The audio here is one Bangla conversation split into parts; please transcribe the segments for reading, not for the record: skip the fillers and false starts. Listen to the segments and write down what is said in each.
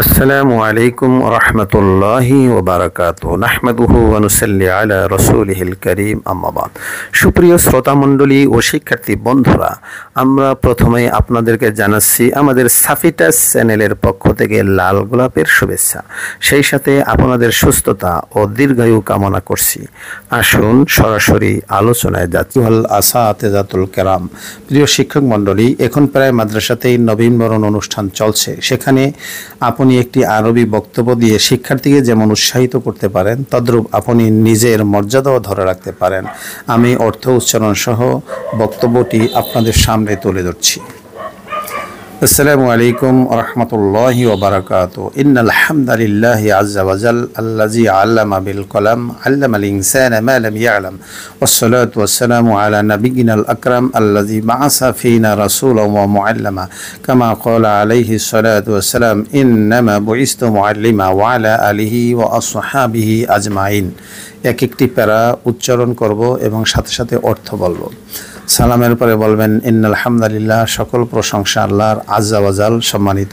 আসসালামু আলাইকুম রহমতুল্লাহি ওবারাকাতুহু নাহমাদুহু ওয়া নুসাল্লি আলা রাসূলিহিল কারীম আম্মা বাদ। সুপ্রিয় শ্রোতামণ্ডলী ও শিক্ষার্থী বন্ধুরা, আমরা প্রথমে আপনাদেরকে জানাচ্ছি আমাদের সাফিটাস চ্যানেলের পক্ষ থেকে লাল গোলাপের শুভেচ্ছা। সেই সাথে আপনাদের সুস্থতা ও দীর্ঘায়ু কামনা করছি। আসুন সরাসরি আলোচনায় যাচ্ছি। আসাতিজাতুল কেরাম, প্রিয় শিক্ষক মণ্ডলী, এখন প্রায় মাদ্রাসাতেই নবীনবরণ অনুষ্ঠান চলছে। সেখানে আপনি একটি আরবি বক্তব্য দিয়ে শিক্ষার্থীকে যেমন উৎসাহিত করতে পারেন, তদ্রূপ আপনি নিজের মর্যাদাও ধরে রাখতে পারেন। আমি অর্থ উচ্চারণ সহ বক্তব্যটি আপনাদের সামনে তুলে ধরছি। আসসালামু আলাইকুম রহমতুল্লাহি ওয়া বারাকাতুহু। ইন্নাল হামদালিল্লাহি আযজা ওয়া জাল আল্লাযী আল্লামা বিল কলম আল্লামাল ইনসানা মা লাম ইয়ালাম ওয়াসসালাতু ওয়াসসালামু আলা নাবিয়িনাল আকরাম আল্লাযী বা'আসা ফীনা রাসূলান ওয়া মুআল্লিমা কামা ক্বালা আলাইহিস সালাতু ওয়াসসালাম ইন্নামা বুইসতু মুআল্লিমা ওয়া আলা আলিহি ওয়া আসহাবিহি আজমাইন। এক একটি প্যারা উচ্চারণ করব এবং সাথে সাথে অর্থ বলবো। সালামের পরে বলবেন ইন্নাল হামদালিল্লাহ, সকল প্রশংসা আল্লাহর, আযজা ওয়া জাল, সম্মানিত,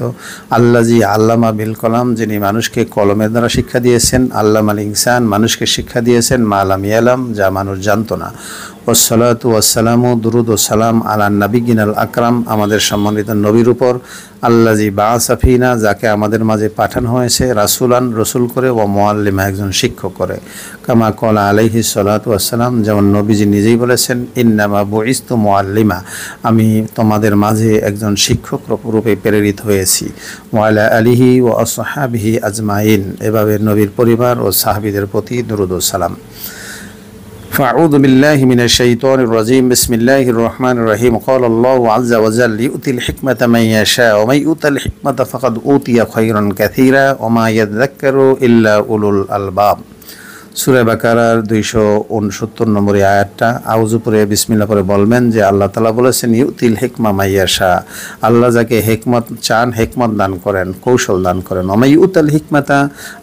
আল্লাযী আল্লামা বিল কলাম, যিনি মানুষকে কলমের দ্বারা শিক্ষা দিয়েছেন, আল্লামাল ইনসান, মানুষকে শিক্ষা দিয়েছেন, মা লাম ইয়ালাম, যা মানুষ জানত না, ওয়াসসালাতু ওয়াসসালামু, দুরুদ ও সালাম, আলা নাবিয়িনাল আকরাম, আমাদের সম্মানিত নবীর উপর, আল্লাযী বা'আসা ফীনা, যাকে আমাদের মাঝে পাঠানো হয়েছে, রাসূলান, রসুল করে, ও মুআল্লিমা, একজন শিক্ষক করে, কামা ক্বালা আলাইহিস সালাতু ওয়াসসালাম, যেমন নবীজি নিজেই বলেছেন, ইন্নামা বুইসতু মুআল্লিমা, আমি তোমাদের মাঝে একজন শিক্ষক রূপে প্রেরিত হয়েছি, ওয়া আলা আলিহি ওয়া আসহাবিহি আজমাইন, এভাবে নবীর পরিবার ও সাহাবীদের প্রতি দুরুদ ও সালাম। فأعوذ بالله من الشيطان الرجيم بسم الله الرحمن الرحيم قال الله عز وجل يؤتي الحكمة من يشاء ومن يؤت الحكمة فقد أوتي خيرا كثيرا وما يذكر إلا أولو الألباب। সূরা বাকারার 269 নম্বর আয়াতটা আউযু পরে বিসমিল্লাহ পরে বলবেন যে আল্লাহ তাআলা বলেছেন ইউতিল হিকমা মাইয়াশা, আল্লাহ যাকে হিকমত চান হিকমত দান করেন, কৌশল দান করেন। ওয়া মাইউতাল হিকমাতা,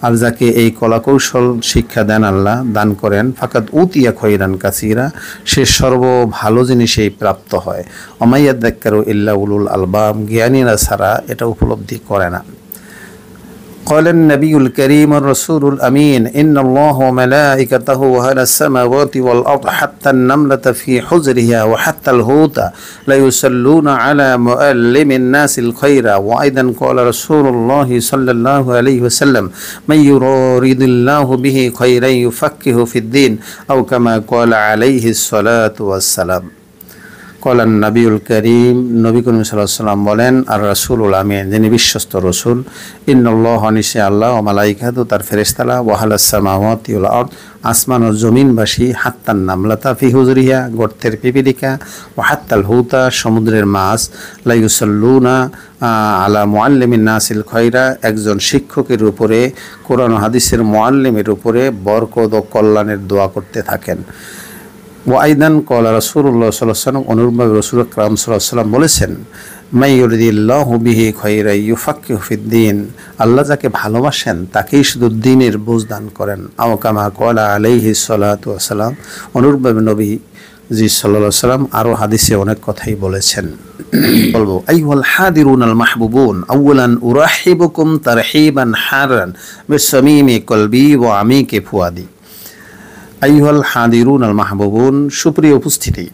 আর যাকে এই কলা কৌশল শিক্ষা দেন আল্লাহ দান করেন, ফাকাদ উতিয়া খৈরান কাসীরা, সে সর্ব ভালো জিনিসেই প্রাপ্ত হয়। ওয়া মাইয়াযাক্কারু ইল্লা উলুল আলবাব, জ্ঞানীরা ছাড়া এটা উপলব্ধি করে না। قال النبي الكريم الرسول الأمين إن الله وملائكته على السماوات والأرض حتى النملة في حجرها وحتى الحوت لا يصلون على معلم الناس الخير. وأيضا قال رسول الله صلى الله عليه وسلم من يريد الله به خيرا يفقهه في الدين أو كما قال عليه الصلاة والسلام। কলান নবিউল করিম, নবী করিম সাল্লাল্লাহু আলাইহি ওয়াসাল্লাম বলেন, আর রাসূলুল আমিন, যিনি বিশ্বস্ত রসুল, ইন্নাল্লাহা, নিশ্চয় আল্লাহ, ওয়া মালাইকাতু, তার ফেরেশতারা, ওয়া আহলাস সামাওয়াতি ওয়াল আরদ, আসমান ও জমিনবাসী, হাত্তান নামলাতা ফি হুজরিহা, গর্তের পিপীলিকা, ওয়া হাত্তাল হুতা, সমুদ্রের মাছ, লা ইউসাল্লুনা আলা মুআল্লিমিন নাসিল খয়রা, একজন শিক্ষকের উপরে, কোরআন ও হাদিসের মুআল্লিমের উপরে বরকত ও কল্যাণের দোয়া করতে থাকেন। ওয়াইদান কলা রাসূলুল্লাহ সাল্লাল্লাহু আলাইহি ওয়াসাল্লাম, অনুরূপভাবে রাসূল আকরাম সাল্লাল্লাহু আলাইহি ওয়াসাল্লাম বলেছেন, মাই ইউরিদিল্লাহু বিহি খায়রা ইউফাক্কিহু ফিদ্দীন, আল্লাহ যাকে ভালোবাসেন তাকেই শুধু দ্বীনের বুঝ দান করেন। আও কামা ক্বালা আলাইহিস সালাতু ওয়াসসালাম, অনুরূপভাবে নবী জি সাল্লাল্লাহু আলাইহি ওয়াসাল্লাম আরও হাদিসে অনেক কথাই বলেছেন। বলবো, আইয়ুহাল হাদিরুনাল মাহবুবুন, আউয়ালান উরাহিবুকুম তারহিবান হারান বিসামিমি কলবি ওয়া আমিকি ফুয়াদি। আইয়ুহাল হাদিরুন আল মাহবুবুন, সুপ্রিয় উপস্থিতি,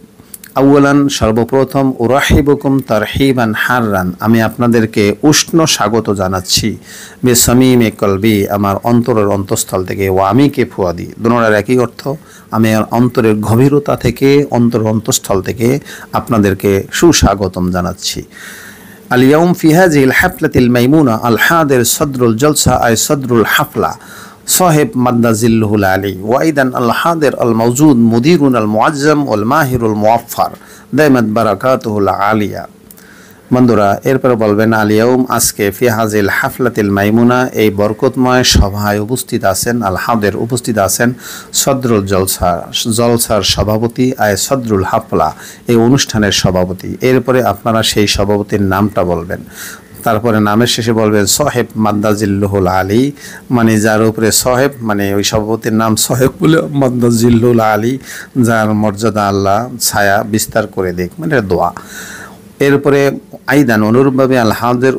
আউয়ালান, সর্বপ্রথম, উরাহিবুকুম তারহিবান হাররান, আমি আপনাদেরকে উষ্ণ স্বাগত জানাচ্ছি, বিসামিমি কলবি, আমার অন্তরের অন্তঃস্থল থেকে, ওয়া আমিকি ফুয়াদি, দুটোর একই অর্থ, আমি অন্তরের গভীরতা থেকে, অন্তরের অন্তঃস্থল থেকে আপনাদেরকে সুস্বাগতম জানাচ্ছি। আল ইয়াউম ফি হাযিহিল হাফলাতিল মাইমুনা আল হাদির সদরুল জলসা আই সদরুল হাফলা সাহেব মাদ্দাজিল্লুহুল আলী, ওয়াইদান আল হাদির আল মাওজুদ মুদিরুন আল মুআজ্জাম ওয়াল মাহিরুল মুআফফার দাইমাত বারাকাতুহুল আলিয়া। বন্ধুরা, এরপরে বলবেন আল ইয়াউম, আজকে, ফি হাযিল হাফলাতিল মাইমুনা, এই বরকতময় সভায় উপস্থিত আছেন, আল হাদির, উপস্থিত আছেন, সদরুল জলসা, জলসার সভাপতি, আয় সদরুল হাফলা, এই অনুষ্ঠানের সভাপতি। এরপরে আপনারা সেই সভাপতির নামটা বলবেন। তারপরে নামের শেষে বলবেন সাহেব মাদ্দাজিল্লুহুল আলী, মানে যার উপরে সাহেব, মানে ওই সভাপতির নাম সাহেব বলে, মাদ্দাজিল্লুহুল আলী, যার মর্যাদা আল্লাহ ছায়া বিস্তার করে দিক, মানে দোয়া। এরপরে আইদান অনুরূপভাবে আল হাউজের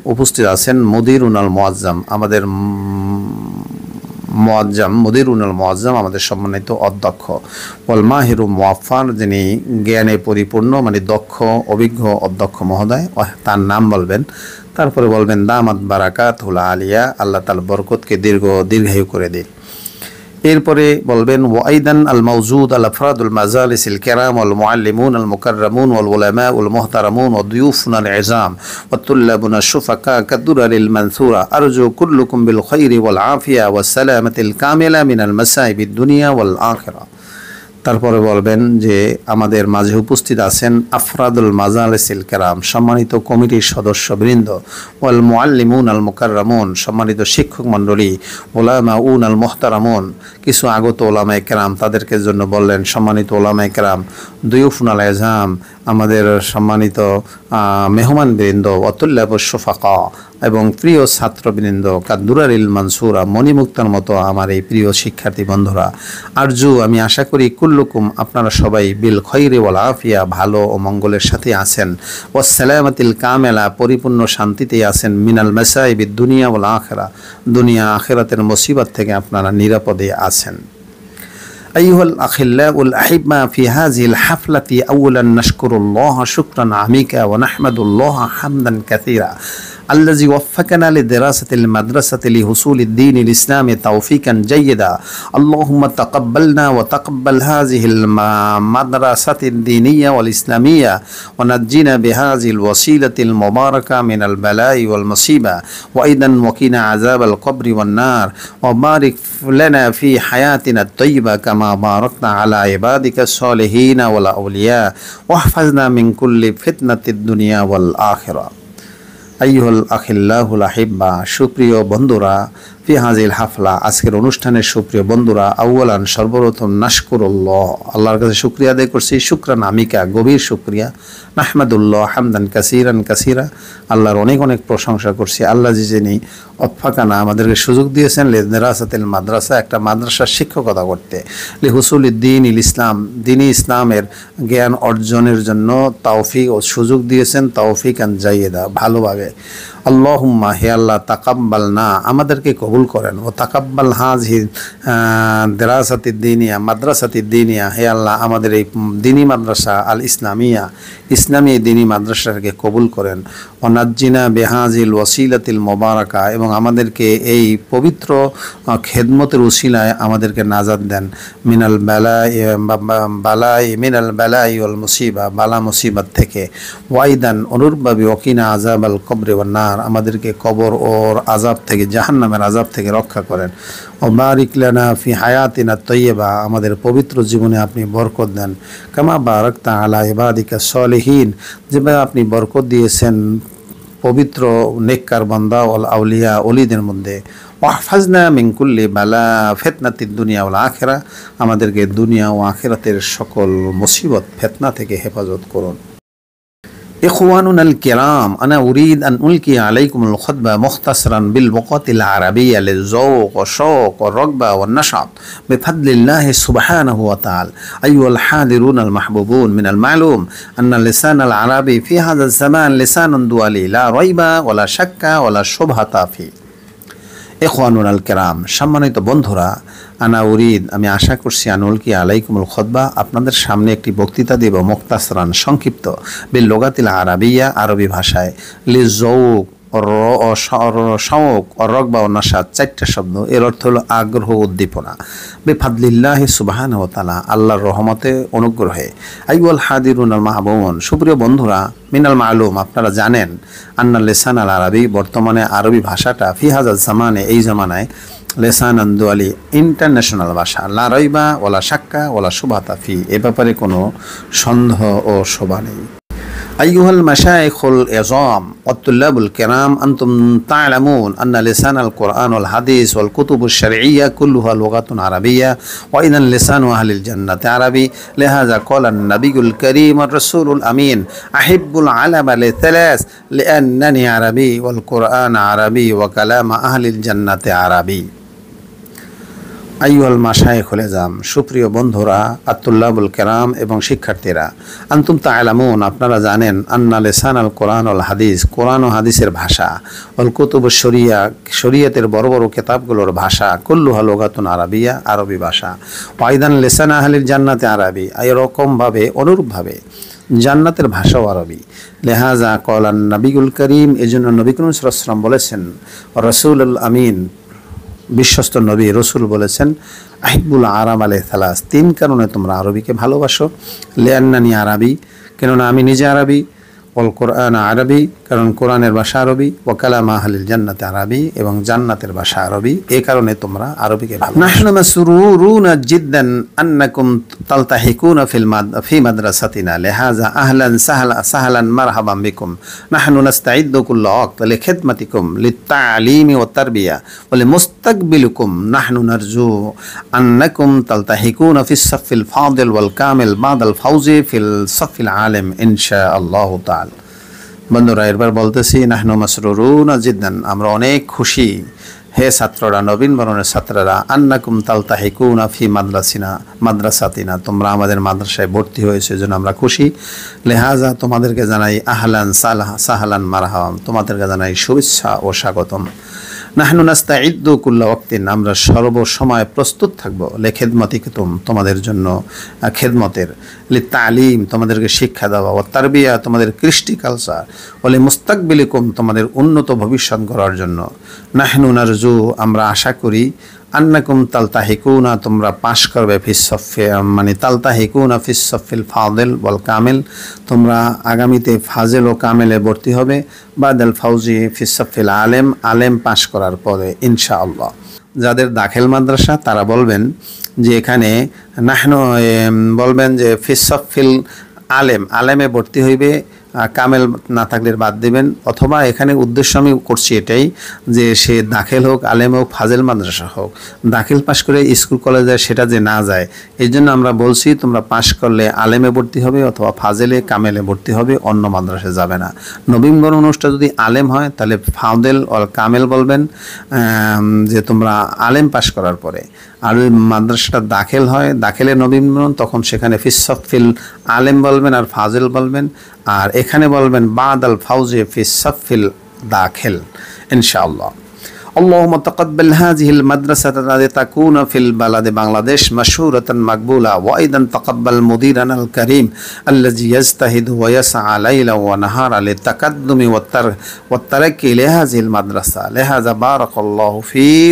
উপস্থিত আছেন মুদিরুন আল মুআজ্জাম, আমাদের মুদিরুন আল মুআজ্জাম আমাদের সম্মানিত অধ্যক্ষ, ওয়াল মাহিরু মুআফফার যিনি জ্ঞানে পরিপূর্ণ মানে দক্ষ অভিজ্ঞ অধ্যক্ষ মহোদয়, তার নাম বলবেন। তারপরে বলবেন দামাত বারাকাতুল আলিয়া, আল্লাহ তাআলা বরকতকে দীর্ঘায়ু করে দিন। এরপরে বলবেন ওয়াইদান আল মাওজুদ আল আফরাদুল মাজালিসিল কিরাম ওয়াল মুআল্লিমুন আল মুকাররামুন ওয়াল উলামা ওয়াল মুহতারামুন ওয়া দুয়ুফুনা আল ইজাম ওয়া তুল্লাবুনা শুফাকা কাদুরারিল মানসুরা আরজু কুল্লুকুম বিল খাইরি ওয়াল আফিয়া ওয়াস সালামাতিল কামিলা মিনাল মাসাইবিদ দুনিয়া ওয়াল আখিরা। তারপরে বলবেন যে আমাদের মাঝে উপস্থিত আছেন আফরাদুল মাজালিসিল কিরাম, সম্মানিত কমিটির সদস্যবৃন্দ, ওয়াল মুআল্লিমুন আল মুকাররামুন, সম্মানিত শিক্ষক মণ্ডলী, উলামাউন আল মুহতারামুন, কিছু আগত ওলামায়ে কেরাম, তাদেরকে জন্য বললেন সম্মানিত ওলামায়ে কেরাম, দুয়ুফুন আল ইজাম, আমাদের সম্মানিত মেহমানবৃন্দ, ওয়াতুল্লাবুশ শুফাকা, এবং প্রিয় ছাত্রবৃন্দ, কাদুরারিল মানসুরা, মণিমুক্তার মতো আমার এই প্রিয় শিক্ষার্থী বন্ধুরা, আরজু আমি আশা করি কুল্লুকুম আপনারা সবাই বিল খৈরি ওয়াল আফিয়া ভালো ও মঙ্গলের সাথে আছেন, ওয়াস সালামাতিল কামেলা পরিপূর্ণ শান্তিতেই আছেন, মিনাল মাসাইবিদ দুনিয়া ওয়াল আখিরা দুনিয়া আখিরাতের মুসিবত থেকে আপনারা নিরাপদে আছেন। أيها الأخلاء الأحبة في هذه الحفلة أولا نشكر الله شكرا عميقا ونحمد الله حمدا كثيرا الذي وفقنا لدراسة المدرسة لحصول الدين الإسلامي توفيقا جيدا. اللهم تقبلنا وتقبل هذه المدرسة الدينية والإسلامية ونجينا بهذه الوسيلة المباركة من البلاء والمصيبة، وأيضا وقنا عذاب القبر والنار، وبارك لنا في حياتنا الطيبة كما باركنا على عبادك الصالحين والأولياء، واحفظنا من كل فتنة الدنيا والآخرة। আইয়ুহাল আখিল্লাহুল আহিব্বা, সুপ্রিয় বন্ধুরা, ফি হাজিল হাফলা, আজকের অনুষ্ঠানের সুপ্রিয় বন্ধুরা, আউয়ালান সর্বপ্রথম নাশকুরুল্লাহ, আল্লাহর কাছে শুকরিয়া আদায় করছি, শুকরান আমিকা গভীর শুকরিয়া, নাহমাদুল্লাহ হামদান কাসীরা, আল্লাহর অনেক অনেক প্রশংসা করছি। আল্লাহ যিনি অফাকানা আমাদেরকে সুযোগ দিয়েছেন লিদরাসাতিল মাদ্রাসা, একটা মাদ্রাসার শিক্ষকতা করতে, লিহুসুলিদ্দিন ইসলাম, দিনী ইসলামের জ্ঞান অর্জনের জন্য তৌফিক ও সুযোগ দিয়েছেন, তৌফিকান জাইয়্যিদা ভালোভাবে। আল্লাহুম্মা, হে আল্লাহ, তাকাব্বালনা আমাদেরকে কবুল করেন, ও তাকাব্বাল হাযিহি দিরাসাতিদ দিনিয়া মাদ্রাসাতিদ দিনিয়া, হে আল্লাহ আমাদের এই দিনী মাদ্রাসা আল ইসলামিয়া ইসলামী দিনী মাদ্রাসাকে কবুল করেন, ও নাজ্জিনা বিহাযিল ওয়াসিলাতিল মুবারাকা, এবং আমাদেরকে এই পবিত্র খেদমতের উসিলায় আমাদেরকে নাজাত দেন, মিনাল বালাই ওয়াল মুসিবা, বালা মুসিবত থেকে, ওয়াইদান অনুরূপভাবে ওকিনা আযাবাল কবরি ওয়ান নার, আমাদেরকে কবর ওর আযাব থেকে, জাহান্নামের আযাব থেকে রক্ষা করেন, ও বারিক লানা ফি হায়াতিনা তাইয়্যিবা, আমাদের পবিত্র জীবনে আপনি বরকত দেন, কামা বারাকতা আলা ইবাদিকা সলিহিন, যেভাবে আপনি বরকত দিয়েছেন পবিত্র নেককার বান্দা ওয়াল আউলিয়া ওলিদের মধ্যে, ওয়াহফাজনা মিন কুল্লি বালা ফিতনাতিদ দুনিয়া ওয়াল আখিরা, আমাদেরকে দুনিয়া ও আখিরাতের সকল মুসিবত ফিতনা থেকে হেফাজত করুন। إخواننا الكرام، أنا أريد أن ألقي عليكم الخطبة مختصرا باللغة العربية للذوق والشوق والرغبة والنشاط بفضل الله سبحانه وتعالى. أيها الحاضرون المحبوبون، من المعلوم أن اللسان العربي في هذا الزمان لسان دولي لا ريب ولا شك ولا شبهة فيه. ইখওয়ানুল কিরাম, সম্মানিত বন্ধুরা, আনা উরিদ, আমি আশা করছি, আনুলকি আলাইকুমুল খুতবা, আপনাদের সামনে একটি বক্তৃতা দেব মুখতাসরান সংক্ষিপ্ত, বিল লুগাতিল আরাবিয়া, আরবি ভাষায়, লিযৌক শৌক ও রগবা ও নাশাত, চারটা শব্দ, এর অর্থ হলো আগ্রহ উদ্দীপনা, বিফাদলিল্লাহি সুবহানাহু ওয়া তাআলা, আল্লাহর রহমতে অনুগ্রহে। আইয়ুল হাদিরুন আল মাহবুবুন, সুপ্রিয় বন্ধুরা, মিনাল মালুম, আপনারা জানেন, আন্না লিসান আল আরবি, বর্তমানে আরবি ভাষাটা, ফি হাযাল জামানে, এই জামানায়, লিসানান দুআলি, ইন্টারন্যাশনাল ভাষা, লা রাইবা ওয়ালা শাক্কা ওয়ালা শুবহাতা ফি, এ ব্যাপারে কোনো সন্দেহ ও শোভা নেই। أيها المشايخ العظام والطلاب الكرام، أنتم تعلمون أن لسان القرآن والحديث والكتب الشرعية كلها لغة عربية، وإذا لسان أهل الجنة عربي، لهذا قال النبي الكريم الرسول الأمين: أحب العلم لثلاث، لأنني عربي والقرآن عربي وكلام أهل الجنة عربي. আইয়ুহাল মাশায়েখ হলে যাম, সুপ্রিয় বন্ধুরা, আতুল্লাবুল কেরাম এবং শিক্ষার্থীরা, আনতুম তা'লামুন, আপনারা জানেন, আন্না লিসান আল কোরআন আল হাদিস, কোরআন ও হাদিসের ভাষা, অল কুতুব শরিয়া, শরিয়তের বড় বড় কিতাবগুলোর ভাষা, কুল্লুহা লুগাতুন আরাবিয়া, আরবি ভাষা, ওয়াইদান লিসান আহলিল জান্নাতি আরবি, এরকমভাবে অনুরূপভাবে জান্নাতের ভাষাও আরবি। লেহাজা কলান নবিউল করিম, এই জন্য নবী করিম সাল্লাল্লাহু আলাইহি ওয়াসাল্লাম বলেছেন, রাসূলুল আমিন, বিশ্বস্ত নবী রসুল বলেছেন, আহিবুল আরাম আলাইহি সালাস, 3 কারণে তোমরা আরবিকে ভালোবাসো। লিআন্নানি আরবি, কেননা আমি নিজে আরবি, ওয়াল কোরআন আরবি, কারণ কোরআনের ভাষা আরবি, ওয়া কালাম আহলিল জান্নাতি আরবি, এবং জান্নাতের ভাষা আরবি, এই কারণে তোমরা আরবিকে ভালোবাসো। নাহনু মাসরুরুনা জিদ্দান আন্নাকুম তালতাহিকুনা ফি মাদ্রাসাতিনা, লিহাযা আহলান সাহলান মারহাবান বিকুম, নাহনু নাস্তাইদ্দু কুল্লা ওয়াক্ত লিখিদমাতিকুম লিত-তা'লিমি ওয়াত তারবিয়া ওয়া লিমুস্তাকবিলিকুম, নাহনু নারজু আন্নাকুম তালতাহিকুনা ফিস-সাফিল ফাদিল ওয়াল কামিল বা'দাল ফাউজি ফিল সাফিল আলিম ইনশাআল্লাহু তাআলা। বন্ধুরা, এরবার বলতেছি, নাহনু মাসরুরুনা জিদ্দান, আমরা অনেক খুশি হে ছাত্ররা, নবীন বরণের ছাত্ররা, আন্নাকুম তালতাহিকুনা ফি মাদ্রাসাতিনা, তোমরা আমাদের মাদ্রাসায় ভর্তি হয়েছে, জন্য আমরা খুশি। লেহাজা, তোমাদেরকে জানাই আহলান সাহলান মারহাবান, তোমাদেরকে জানাই শুভেচ্ছা ও স্বাগতম। নাহনু নাস্তাইদ্দু কুল্লা ওয়াক্তিন, আমরা সর্বসময় প্রস্তুত থাকব, লিখিদমাতিকুম, তোমাদের জন্য খেদমতের, লিত-তা'লিম, তোমাদেরকে শিক্ষা দেওয়া, ওয়াত তারবিয়া, তোমাদের কৃষ্টি কালচার, ওয়া লিমুস্তাকবিলিকুম, তোমাদের উন্নত ভবিষ্যৎ গড়ার জন্য। নাহনু নারজু, আমরা আশা করি, আন্নাকুম তালতাহিকুনা, তোমরা পাশ করবে ফিস-সাফে, মানে তালতাহিকুনা ফিস-সাফিল ফাদিল ওয়াল কামিল, তোমরা আগামীতে ফাজিল ও কামেলে ভর্তি হবে, বাদাল ফাউজি ফিস-সাফিল আলেম, আলেম পাশ করার পরে ইনশাআল্লাহ। যাদের দাখিল মাদ্রাসা তারা বলবেন যে এখানে নাহনু, বলবেন যে ফিস-সাফিল আলেম, আলেমে ভর্তি হইবে, কামেল না থাকলে বাদ দিবেন, অথবা এখানে উদ্দেশ্য আমি করছি এটাই যে সে দাখিল হোক, আলেম হোক, ফাজিল মাদ্রাসা হোক, দাখিল পাশ করে স্কুল কলেজে সেটা যে না যায়, এই জন্য আমরা বলছি তোমরা পাশ করলে আলেমে ভর্তি হবে অথবা ফাজিলে কামেলে ভর্তি হবে, অন্য মাদ্রাসায় যাবে না। নবীনবর অনুষ্ঠান যদি আলেম হয় তাহলে ফাজিল ও কামেল বলবেন, যে তোমরা আলেম পাশ করার পরে। আর মাদ্রাসাটা দাখিল হয়, দাখিলে নবীনবরণ, তখন সেখানে ফিস-সাফিল আলেম বলবেন আর ফাজিল বলবেন, আর এখানে বলবেন বাদাল ফাউজি ফিস-সাফিল দাখিল ইনশাআল্লাহ। اللهم تقبل هذه المدرسة التي تكون في البلد بنغلاديش مشهورة مقبولة، وأيضا تقبل مديرنا الكريم الذي يجتهد ويسعى ليلا ونهارا للتقدم والترقي لهذه المدرسة، لهذا بارك الله فيه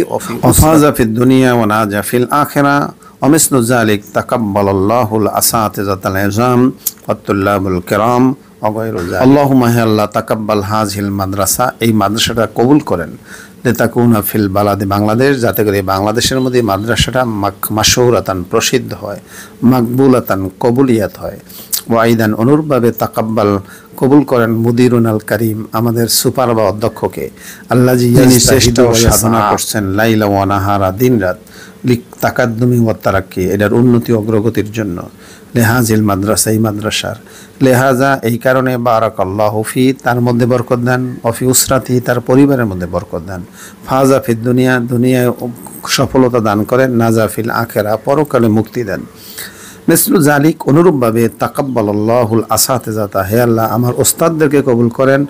وفاز في الدنيا ونجا في الآخرة، ومثل ذلك تقبل الله الأساتذة العظام والطلاب الكرام وغير ذلك। اللهم হে আল্লাহ তাকাব্বাল হাযিহিল মাদ্রাসা, এই মাদ্রাসাটা কবুল করেন, লিতাকুনা ফিল বালাদি বাংলাদেশ, যাতে করে বাংলাদেশের মধ্যে মাদ্রাসাটা মাশহুরাতান, প্রসিদ্ধ হয়, মাকবুলাতান, কবুলিয়াত হয়, ওয়াইদান, অনুরূপভাবে তাকাব্বাল, কবুল করেন, মুদিরুনাল করিম, আমাদের সুপার বা অধ্যক্ষকে, আল্লাহ যিনি শ্রেষ্ঠ সাধনা করছেন, লাইলা ওয়া নাহারা, দিন রাত, তাকাদ্দুমি ওয়াত তারাক্কি, এটার উন্নতি অগ্রগতির জন্য। লেহাজিল মাদ্রাসা, এই মাদ্রাসার, লেহাজা, এই কারণে, বারাকাল্লাহু ফি, তার মধ্যে বরকত দেন, অফি উসরাতি, তার পরিবারের মধ্যে বরকত দেন, ফাজা ফিদ দুনিয়া, দুনিয়ায় সফলতা দান করেন, নাজা ফিল আখিরা, পরকালে মুক্তি দেন। মিসলু জালিক, অনুরূপভাবে তাকাব্বালাল্লাহুল আসাতিজাতা, হে আল্লাহ আমার ওস্তাদদেরকে কবুল করেন,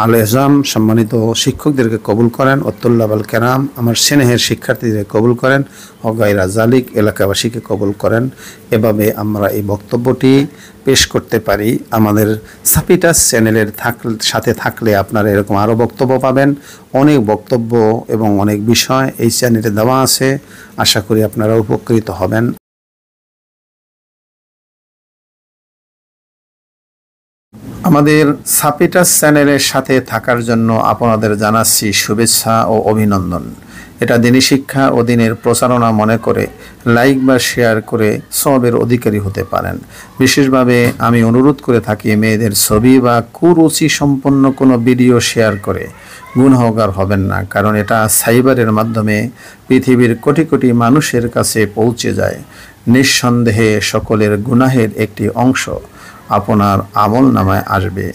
আল ইজাম, সম্মানিত শিক্ষকদেরকে কবুল করেন, ওয়াতুল্লাবাল কেরাম, আমার স্নেহের শিক্ষার্থীদের কবুল করেন, ওগাইরা জালিক, এলাকাবাসীকে কবুল করেন। এভাবে আমরা এই বক্তব্যটি পেশ করতে পারি। আমাদের সাপিটাস চ্যানেলের সাথে থাকলে আপনারা এরকম আরও বক্তব্য পাবেন, অনেক বক্তব্য এবং অনেক বিষয় এই চ্যানেলে দেওয়া আছে, আশা করি আপনারা উপকৃত হবেন। আমাদের সাপিটাস চ্যানেলের সাথে থাকার জন্য আপনাদের জানাচ্ছি শুভেচ্ছা ও অভিনন্দন। এটা দিনী শিক্ষা ও দিনের প্রচারণা মনে করে লাইক বা শেয়ার করে সওয়াবের অধিকারী হতে পারেন। বিশেষভাবে আমি অনুরোধ করে থাকি, মেয়েদের ছবি বা কুরুচি সম্পন্ন কোনো ভিডিও শেয়ার করে গুনাহগার হবেন না, কারণ এটা সাইবারের মাধ্যমে পৃথিবীর কোটি কোটি মানুষের কাছে পৌঁছে যায়। নিঃসন্দেহে সকলের গুনাহের একটি অংশ আপনার আমল নামায় আসবে।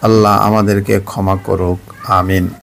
আল্লাহ আমাদেরকে ক্ষমা করুক, আমিন।